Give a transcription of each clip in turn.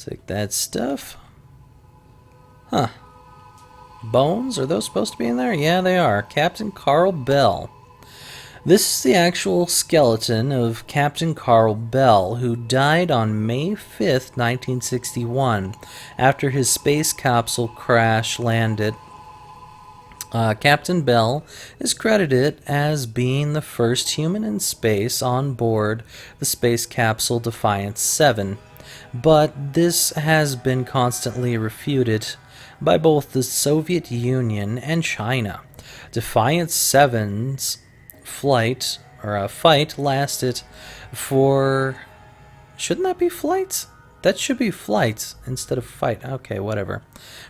Take that stuff. Huh. Bones? Are those supposed to be in there? Yeah, they are. Captain Carl Bell. This is the actual skeleton of Captain Carl Bell, who died on May 5th, 1961, after his space capsule crash landed. Captain Bell is credited as being the first human in space on board the space capsule Defiance 7, but this has been constantly refuted by both the Soviet Union and China. Defiance 7's fight lasted for... Shouldn't that be flights? That should be flights instead of fight. Okay, whatever.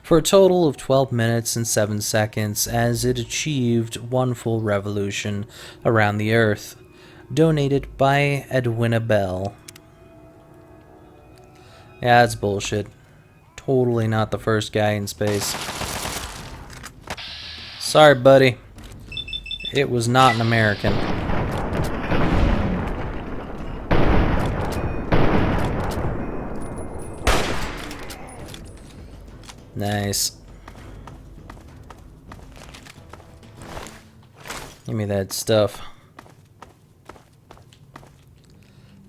For a total of 12 minutes and 7 seconds, as it achieved one full revolution around the Earth. Donated by Edwina Bell. Yeah, that's bullshit. Totally not the first guy in space. Sorry, buddy. It was not an American. Nice. Give me that stuff.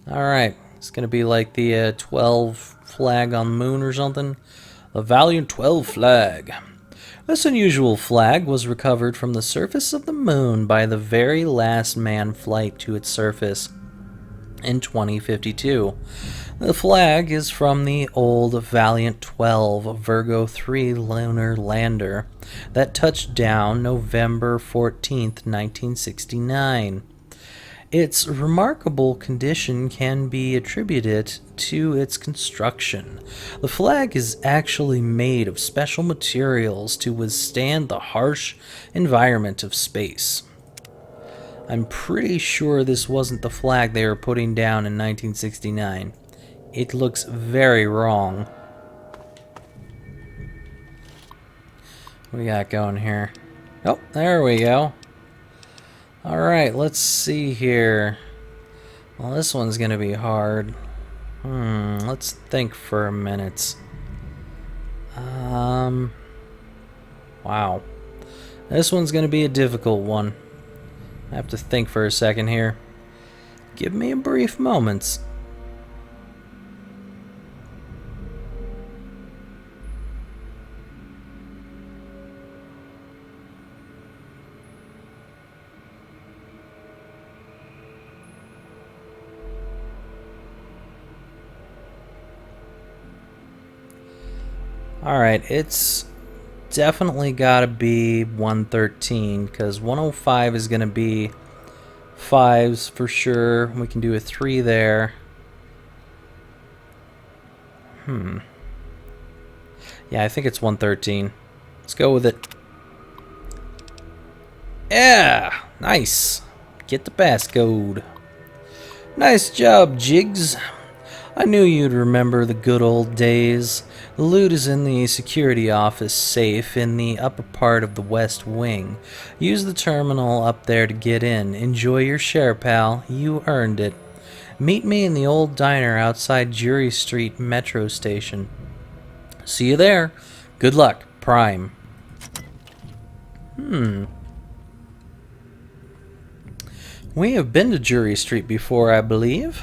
Alright. It's gonna be like the 12 flag on the moon or something. The Valiant 12 flag. This unusual flag was recovered from the surface of the moon by the very last manned flight to its surface in 2052. The flag is from the old Valiant 12 Virgo 3 lunar lander that touched down November 14th, 1969. Its remarkable condition can be attributed to its construction. The flag is actually made of special materials to withstand the harsh environment of space. I'm pretty sure this wasn't the flag they were putting down in 1969. It looks very wrong. What do we got going here? Oh, there we go. Alright, let's see here. Well, this one's gonna be hard. Let's think for a minute. Wow. This one's gonna be a difficult one. I have to think for a second here. Give me a brief moment. Alright, it's definitely gotta be 113, because 105 is gonna be 5s for sure. We can do a 3 there. Yeah, I think it's 113. Let's go with it. Yeah! Nice! Get the passcode. Nice job, Jigs. I knew you'd remember the good old days. The loot is in the security office safe in the upper part of the west wing. Use the terminal up there to get in. Enjoy your share, pal. You earned it. Meet me in the old diner outside Jury Street Metro Station. See you there. Good luck, Prime. We have been to Jury Street before, I believe.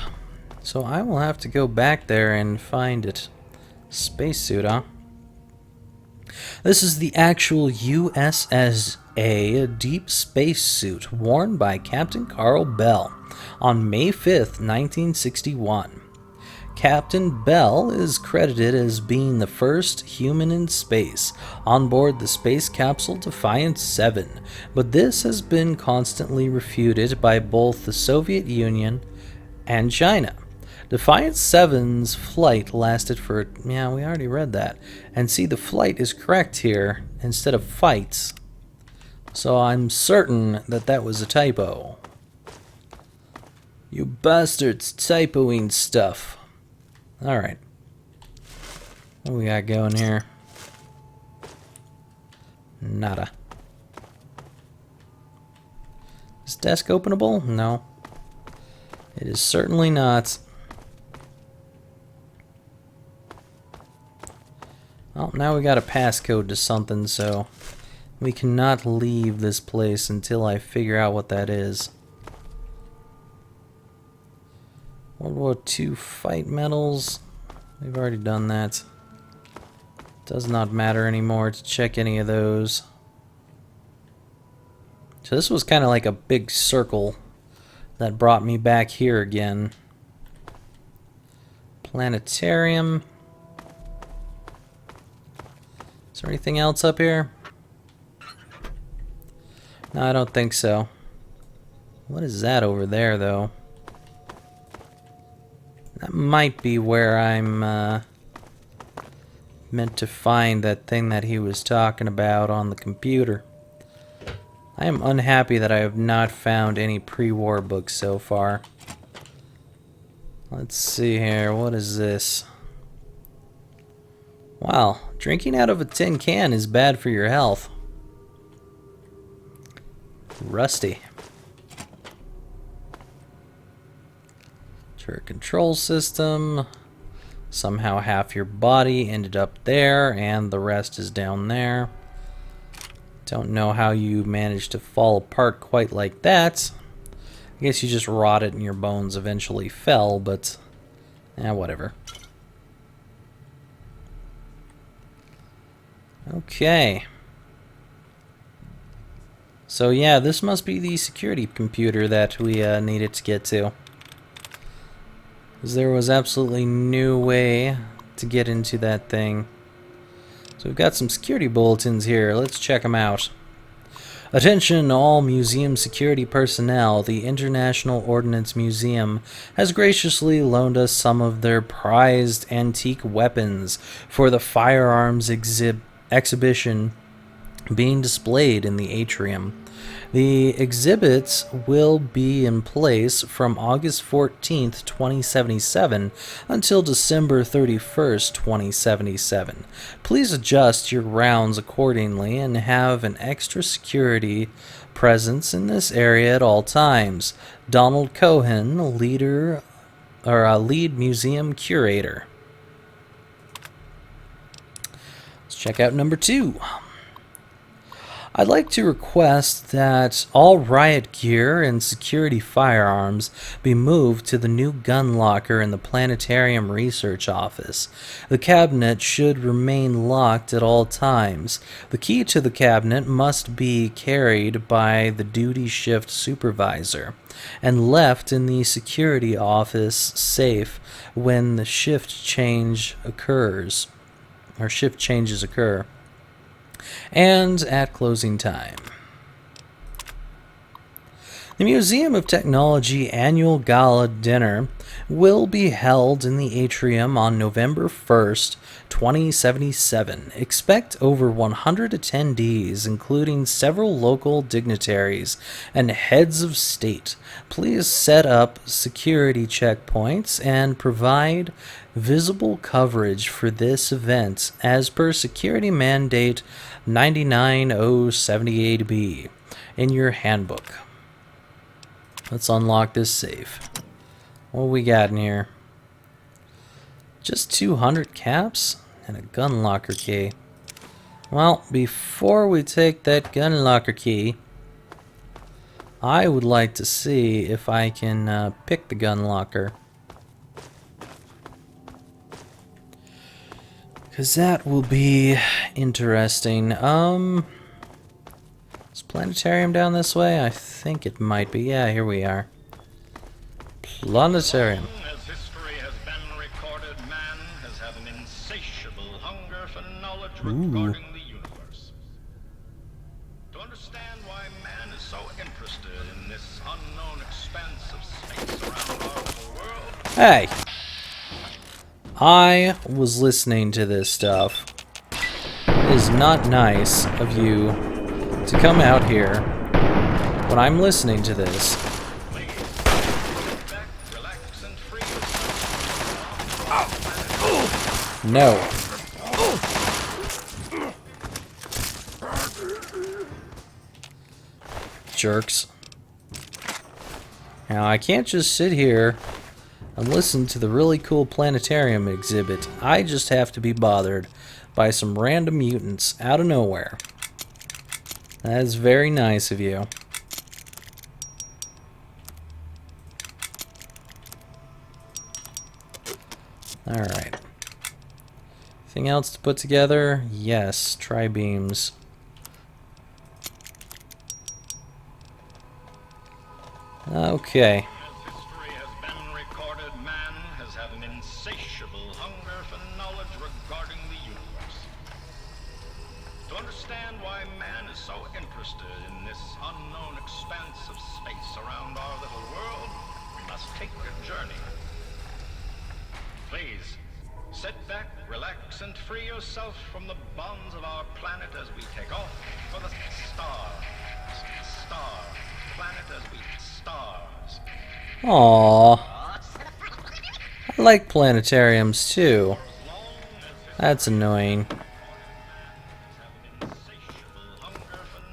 So I will have to go back there and find it. Spacesuit, huh? This is the actual USSA deep spacesuit worn by Captain Carl Bell on May 5th, 1961. Captain Bell is credited as being the first human in space on board the space capsule Defiance 7, but this has been constantly refuted by both the Soviet Union and China. Defiance 7's flight lasted for... Yeah, we already read that. And see, the flight is correct here instead of fights. So I'm certain that that was a typo. You bastards typoing stuff. Alright. What we got going here? Nada. Is desk openable? No. It is certainly not. now we got a passcode to something, so we cannot leave this place until I figure out what that is. World War II fight medals. We've already done that. Does not matter anymore to check any of those. So this was kind of like a big circle that brought me back here again. Planetarium. Is there anything else up here? No, I don't think so. What is that over there, though? That might be where I'm meant to find that thing that he was talking about on the computer. I am unhappy that I have not found any pre-war books so far. Let's see here, what is this? Wow, drinking out of a tin can is bad for your health. Rusty. Turret control system. Somehow half your body ended up there and the rest is down there. Don't know how you managed to fall apart quite like that. I guess you just rotted and your bones eventually fell, but whatever. Okay. So yeah, this must be the security computer that we needed to get to. Because there was absolutely no way to get into that thing. So we've got some security bulletins here. Let's check them out. Attention all museum security personnel. The International Ordnance Museum has graciously loaned us some of their prized antique weapons for the firearms exhibition being displayed in the atrium. The exhibits will be in place from August 14th, 2077 until December 31st, 2077. Please adjust your rounds accordingly and have an extra security presence in this area at all times. Donald Cohen, lead museum curator. Let's check out number 2. I'd like to request that all riot gear and security firearms be moved to the new gun locker in the Planetarium Research Office. The cabinet should remain locked at all times. The key to the cabinet must be carried by the duty shift supervisor and left in the security office safe when the shift changes occur. And at closing time. The Museum of Technology annual gala dinner will be held in the atrium on November 1st, 2077. Expect over 100 attendees, including several local dignitaries and heads of state. Please set up security checkpoints and provide visible coverage for this event as per Security Mandate 99078B in your handbook. Let's unlock this safe. What we got in here? Just 200 caps and a gun locker key. Well, before we take that gun locker key, I would like to see if I can pick the gun locker. Because that will be interesting. Is Planetarium down this way? I think it might be. Yeah, here we are. Planetarium. As history has been recorded, man has had an insatiable hunger for knowledge regarding the universe. To understand why man is so interested in this unknown expanse of space around our little world. Hey! I was listening to this stuff. It is not nice of you to come out here when I'm listening to this. Please, sit back, relax, and free yourself. No. Jerks. Now, I can't just sit here and listen to the really cool planetarium exhibit. I just have to be bothered by some random mutants out of nowhere. That is very nice of you. Alright. Anything else to put together? Yes, tri-beams. Okay. As history has been recorded, man has had an insatiable hunger for knowledge regarding the universe. To understand why man is so interested in this unknown expanse of space around our little world, we must take a journey. Please, sit back, relax, and free yourself from the bonds of our planet as we take off for the stars. Planet as we stars. Aww. I like planetariums too. That's annoying.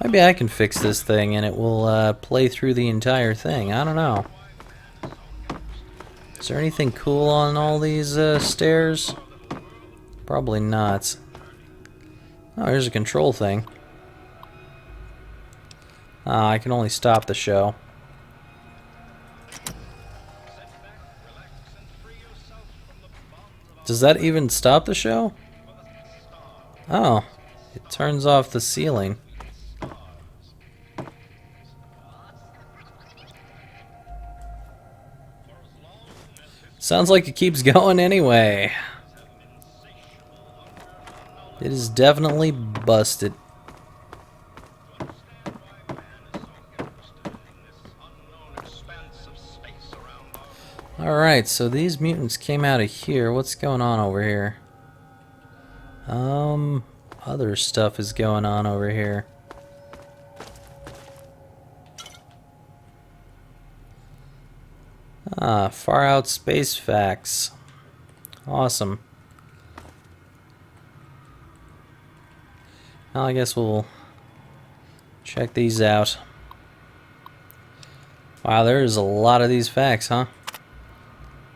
Maybe I can fix this thing and it will play through the entire thing. I don't know. Is there anything cool on all these stairs? Probably not. Oh, here's a control thing. I can only stop the show. Does that even stop the show? Oh, it turns off the ceiling. Sounds like it keeps going anyway. It is definitely busted. Alright, so these mutants came out of here. What's going on over here? Other stuff is going on over here. Ah, far out space facts. Awesome. Well, I guess we'll check these out. Wow, there's a lot of these facts, huh?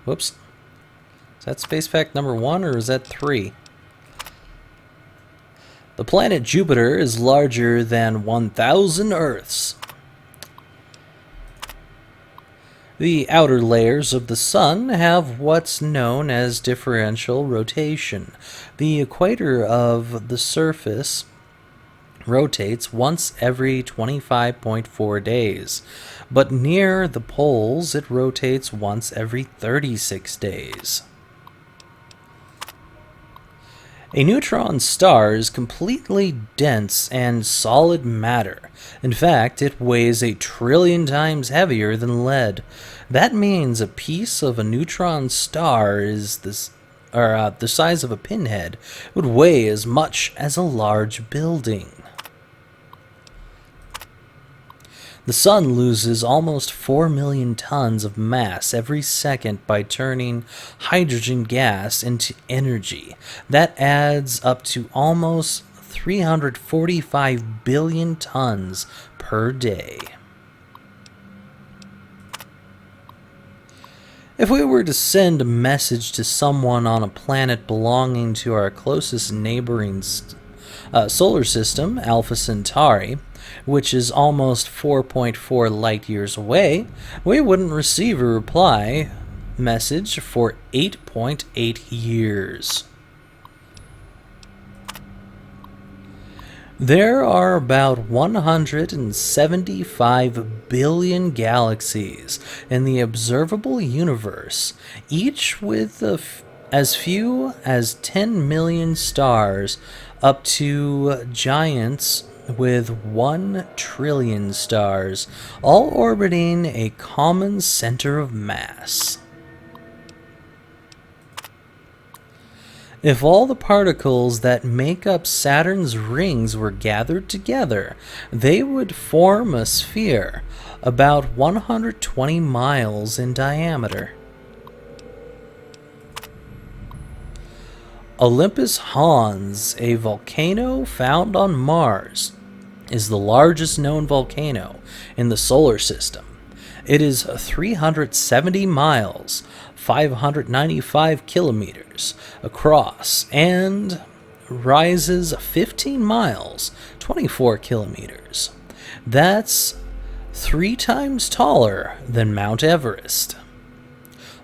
Whoops. Is that space fact number 1 or is that 3? The planet Jupiter is larger than 1,000 Earths. The outer layers of the Sun have what's known as differential rotation. The equator of the surface rotates once every 25.4 days, but near the poles it rotates once every 36 days. A neutron star is completely dense and solid matter. In fact, it weighs 1 trillion times heavier than lead. That means a piece of a neutron star is the size of a pinhead. It would weigh as much as a large building. The Sun loses almost 4 million tons of mass every second by turning hydrogen gas into energy. That adds up to almost 345 billion tons per day. If we were to send a message to someone on a planet belonging to our closest neighboring solar system, Alpha Centauri, which is almost 4.4 light years away, we wouldn't receive a reply message for 8.8 years. There are about 175 billion galaxies in the observable universe, each with as few as 10 million stars, up to giants with 1 trillion stars, all orbiting a common center of mass. If all the particles that make up Saturn's rings were gathered together, they would form a sphere about 120 miles in diameter. Olympus Mons, a volcano found on Mars, is the largest known volcano in the solar system. It is 370 miles, 595 kilometers across, and rises 15 miles, 24 kilometers. That's 3 times taller than Mount Everest.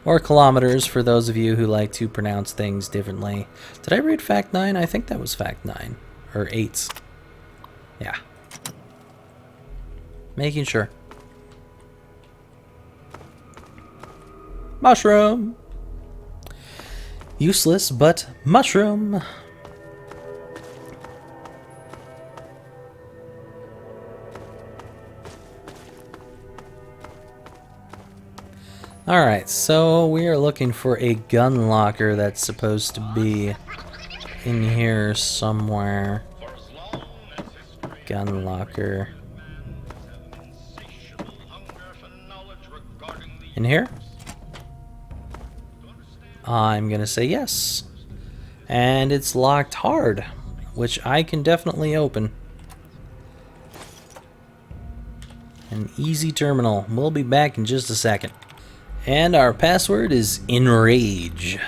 Or kilometers for those of you who like to pronounce things differently. Did I read fact 9? I think that was fact 9. Or 8. Yeah. Making sure. Mushroom! Useless, but mushroom! Alright, so we are looking for a gun locker that's supposed to be in here somewhere. Gun locker. In here? I'm gonna say yes. And it's locked hard, which I can definitely open. An easy terminal. We'll be back in just a second. And our password is Enrage.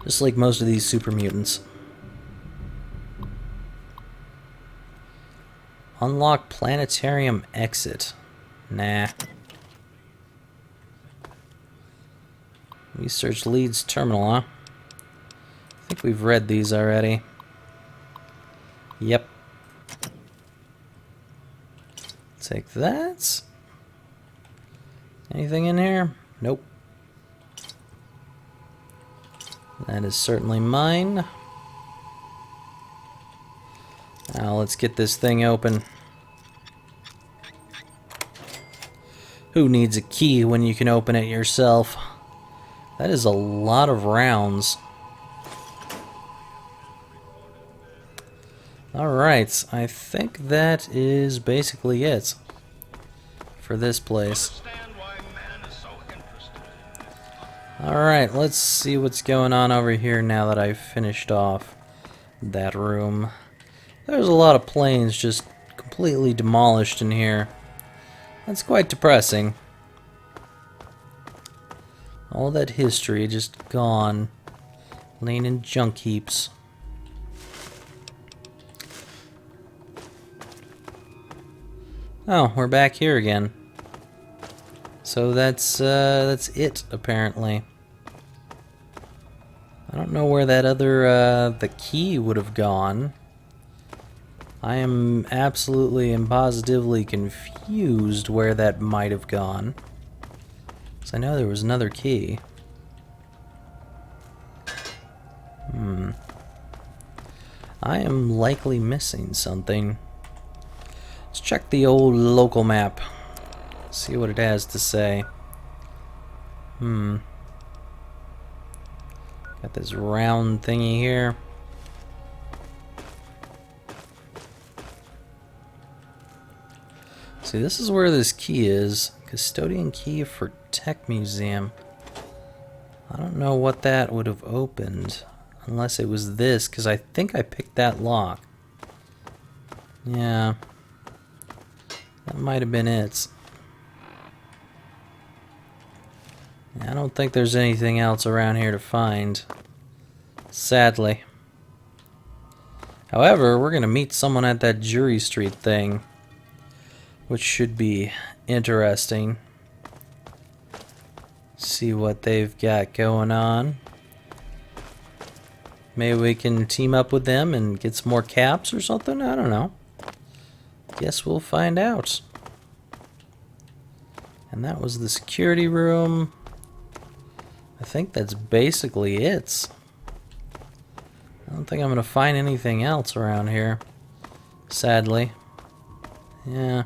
Just like most of these super mutants. Unlock planetarium exit. Nah. Research leads terminal, huh? I think we've read these already. Yep. Take that. Anything in here? Nope. That is certainly mine. Now let's get this thing open. Who needs a key when you can open it yourself? That is a lot of rounds. Alright, I think that is basically it for this place. Alright, let's see what's going on over here now that I've finished off that room. There's a lot of planes just completely demolished in here. That's quite depressing. All that history just gone, laying in junk heaps. Oh, we're back here again. So that's it, apparently. I don't know where that other, the key would have gone. I am absolutely and positively confused where that might have gone. So I know there was another key. I am likely missing something. Let's check the old local map. See what it has to say. Got this round thingy here. See, this is where this key is. Custodian key for Tech Museum. I don't know what that would have opened. Unless it was this, because I think I picked that lock. Yeah. That might have been it. I don't think there's anything else around here to find. Sadly. However, we're going to meet someone at that Jury Street thing, which should be interesting. See what they've got going on. Maybe we can team up with them and get some more caps or something? I don't know. Guess we'll find out. And that was the security room. I think that's basically it. I don't think I'm going to find anything else around here. Sadly. Yeah.